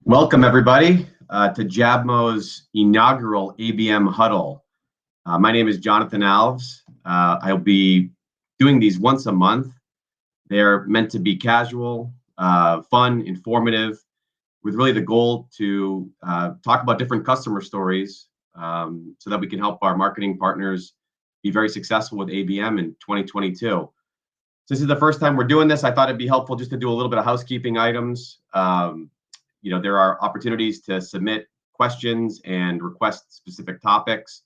Welcome, everybody, to Jabmo's inaugural ABM Huddle. My name is Jonathan Alves. I'll be doing these once a month. They're meant to be casual, fun, informative, with really the goal to talk about different customer stories so that we can help our marketing partners be very successful with ABM in 2022. This is the first time we're doing this. I thought it'd be helpful just to do a little bit of housekeeping items. There are opportunities to submit questions and request specific topics.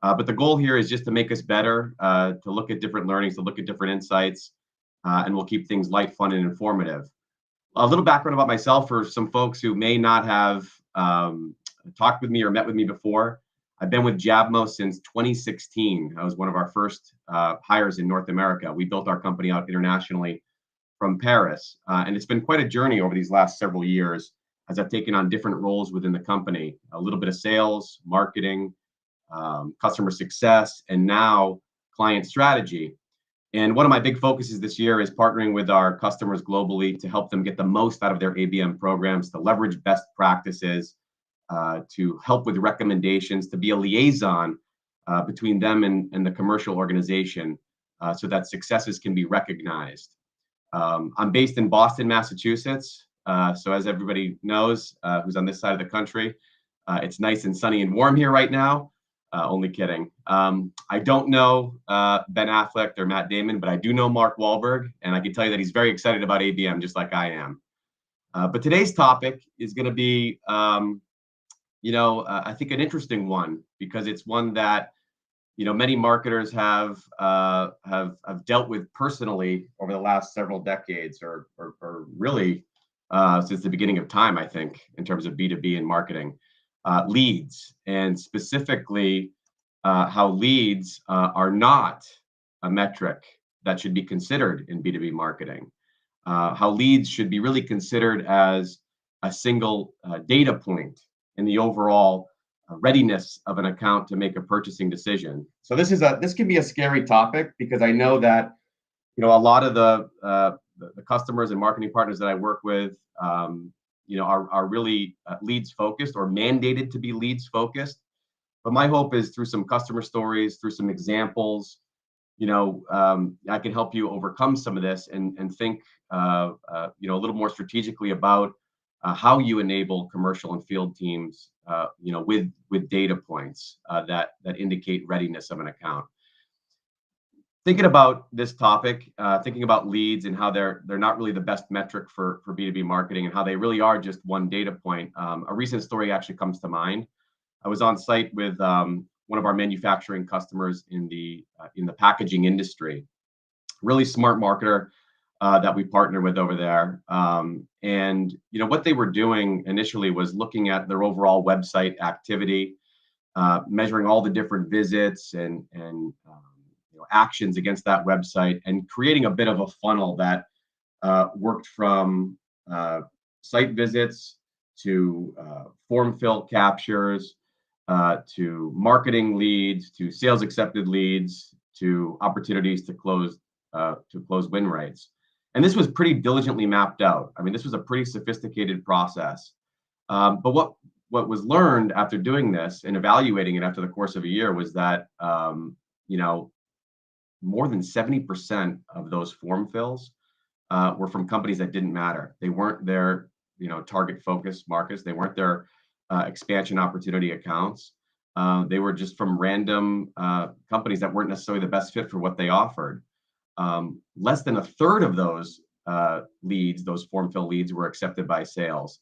But the goal here is just to make us better, to look at different learnings, to look at different insights, and we'll keep things light, fun, and informative. A little background about myself for some folks who may not have talked with me or met with me before. I've been with Jabmo since 2016. I was one of our first hires in North America. We built our company out internationally from Paris, and it's been quite a journey over these last several years as I've taken on different roles within the company, a little bit of sales, marketing, customer success, and now client strategy. And one of my big focuses this year is partnering with our customers globally to help them get the most out of their ABM programs, to leverage best practices, to help with recommendations, to be a liaison between them and the commercial organization so that successes can be recognized. I'm based in Boston, Massachusetts. So as everybody knows, who's on this side of the country, it's nice and sunny and warm here right now. Only kidding. I don't know Ben Affleck or Matt Damon, but I do know Mark Wahlberg, and I can tell you that he's very excited about ABM, just like I am. But today's topic is going to be, I think an interesting one, because it's one that many marketers have dealt with personally over the last several decades, or really. Since the beginning of time, I think, in terms of B2B and marketing, leads, and specifically how leads are not a metric that should be considered in B2B marketing, how leads should be really considered as a single data point in the overall readiness of an account to make a purchasing decision. So this can be a scary topic, because I know that a lot of the customers and marketing partners that I work with, are really leads focused or mandated to be leads focused. But my hope is through some customer stories, through some examples, I can help you overcome some of this and think, a little more strategically about how you enable commercial and field teams, with data points that indicate readiness of an account. Thinking about this topic, thinking about leads and how they're not really the best metric for B2B marketing, and how they really are just one data point. A recent story actually comes to mind. I was on site with one of our manufacturing customers in the packaging industry. Really smart marketer that we partner with over there. And what they were doing initially was looking at their overall website activity, measuring all the different visits and actions against that website, and creating a bit of a funnel that worked from site visits to form fill captures, to marketing leads, to sales accepted leads, to opportunities to close win rates. And this was pretty diligently mapped out. I mean, this was a pretty sophisticated process. But what was learned after doing this and evaluating it after the course of a year was that more than 70% of those form fills were from companies that didn't matter. They weren't their, target focus markets. They weren't their expansion opportunity accounts. They were just from random companies that weren't necessarily the best fit for what they offered. Less than a third of those leads, those form fill leads, were accepted by sales.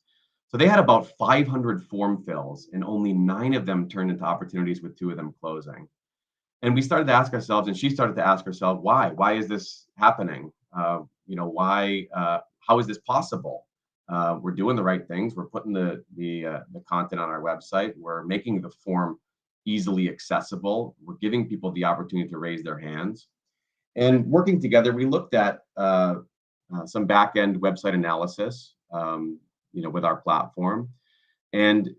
So they had about 500 form fills, and only 9 of them turned into opportunities, with 2 of them closing. And we started to ask ourselves, and she started to ask herself, why? Why is this happening? Why? How is this possible? We're doing the right things. We're putting the content on our website. We're making the form easily accessible. We're giving people the opportunity to raise their hands. And working together, we looked at some back-end website analysis, with our platform. And,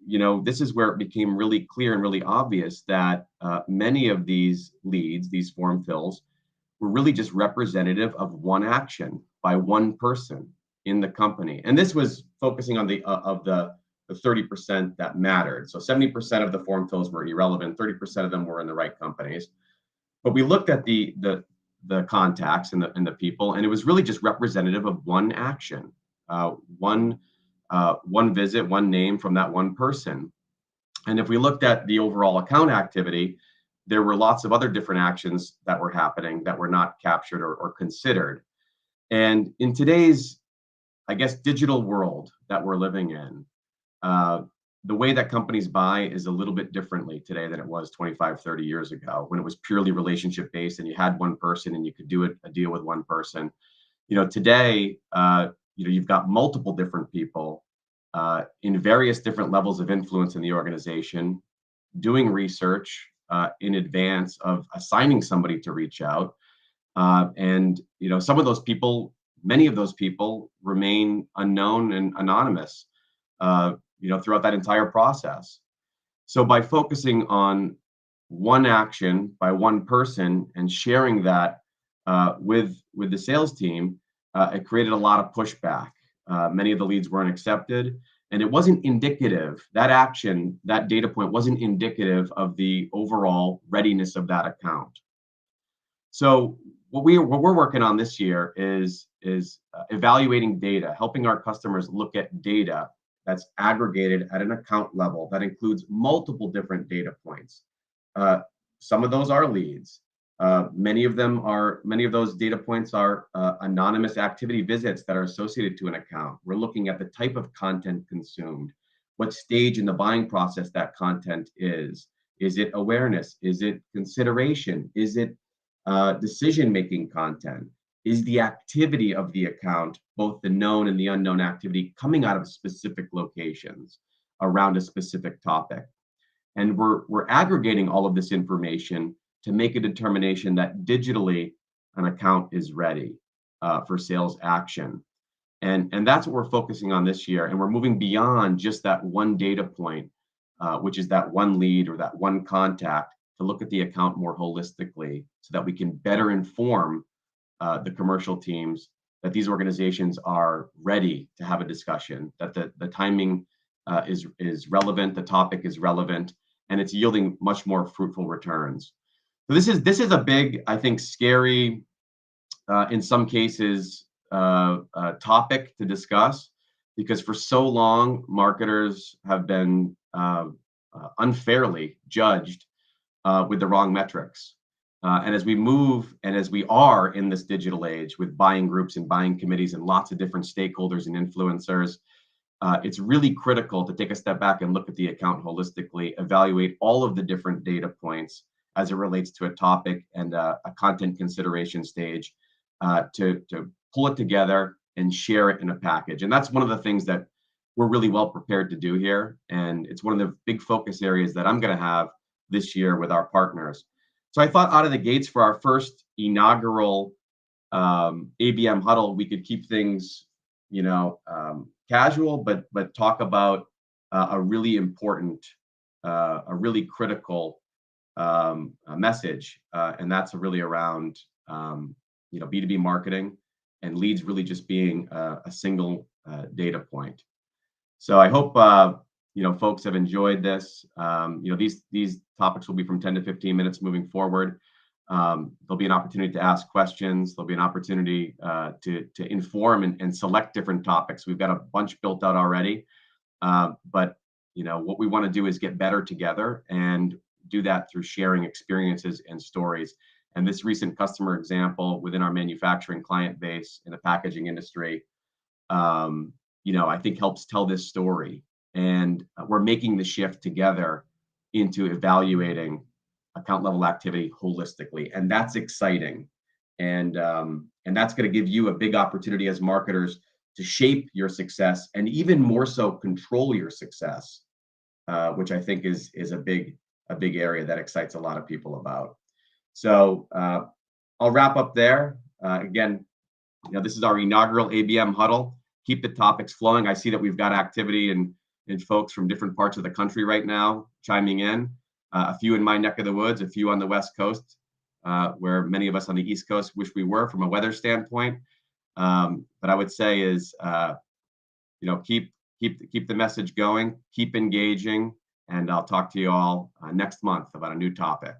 this is where it became really clear and really obvious that many of these leads, these form fills, were really just representative of one action by one person in the company. And this was focusing on the 30% that mattered. So 70% of the form fills were irrelevant, 30% of them were in the right companies. But we looked at the contacts and the people, and it was really just representative of one action, one visit, one name from that one person. And if we looked at the overall account activity, there were lots of other different actions that were happening that were not captured or considered. And in today's, I guess, digital world that we're living in, the way that companies buy is a little bit differently today than it was 25, 30 years ago, when it was purely relationship based and you had one person and you could do a deal with one person. Today, you've got multiple different people in various different levels of influence in the organization, doing research in advance of assigning somebody to reach out. And some of those people, many of those people remain unknown and anonymous, throughout that entire process. So by focusing on one action by one person and sharing that with the sales team, it created a lot of pushback. Many of the leads weren't accepted, and it wasn't indicative. That action, that data point, wasn't indicative of the overall readiness of that account. So what we're working on this year is evaluating data, helping our customers look at data that's aggregated at an account level that includes multiple different data points. Some of those are leads. Many of those data points are anonymous activity visits that are associated to an account. We're looking at the type of content consumed, what stage in the buying process that content is. Is it awareness? Is it consideration? Is it decision-making content? Is the activity of the account, both the known and the unknown activity, coming out of specific locations around a specific topic? And we're aggregating all of this information to make a determination that digitally an account is ready for sales action. And that's what we're focusing on this year. And we're moving beyond just that one data point, which is that one lead or that one contact, to look at the account more holistically so that we can better inform the commercial teams that these organizations are ready to have a discussion, that the timing is relevant, the topic is relevant, and it's yielding much more fruitful returns. So this is a big, I think, scary, in some cases, topic to discuss, because for so long marketers have been unfairly judged with the wrong metrics. And as we move and as we are in this digital age with buying groups and buying committees and lots of different stakeholders and influencers, it's really critical to take a step back and look at the account holistically, evaluate all of the different data points as it relates to a topic and a content consideration stage, to pull it together and share it in a package. And that's one of the things that we're really well prepared to do here. And it's one of the big focus areas that I'm going to have this year with our partners. So I thought out of the gates for our first inaugural ABM huddle, we could keep things, casual, but talk about a really important, a really critical message, and that's really around B2B marketing and leads really just being a single data point. So I hope folks have enjoyed this. These topics will be from 10 to 15 minutes moving forward. There'll be an opportunity to ask questions. There'll be an opportunity to inform and select different topics. We've got a bunch built out already, but what we want to do is get better together and do that through sharing experiences and stories. And this recent customer example within our manufacturing client base in the packaging industry, I think helps tell this story. And we're making the shift together into evaluating account level activity holistically, and that's exciting. And that's going to give you a big opportunity as marketers to shape your success and even more so control your success, which I think is a big area that excites a lot of people about. So I'll wrap up there. Again, this is our inaugural ABM huddle. Keep the topics flowing. I see that we've got activity and folks from different parts of the country right now chiming in. A few in my neck of the woods, a few on the West Coast. where many of us on the East Coast wish we were from a weather standpoint. But I would say is, keep the message going, keep engaging, and I'll talk to you all next month about a new topic.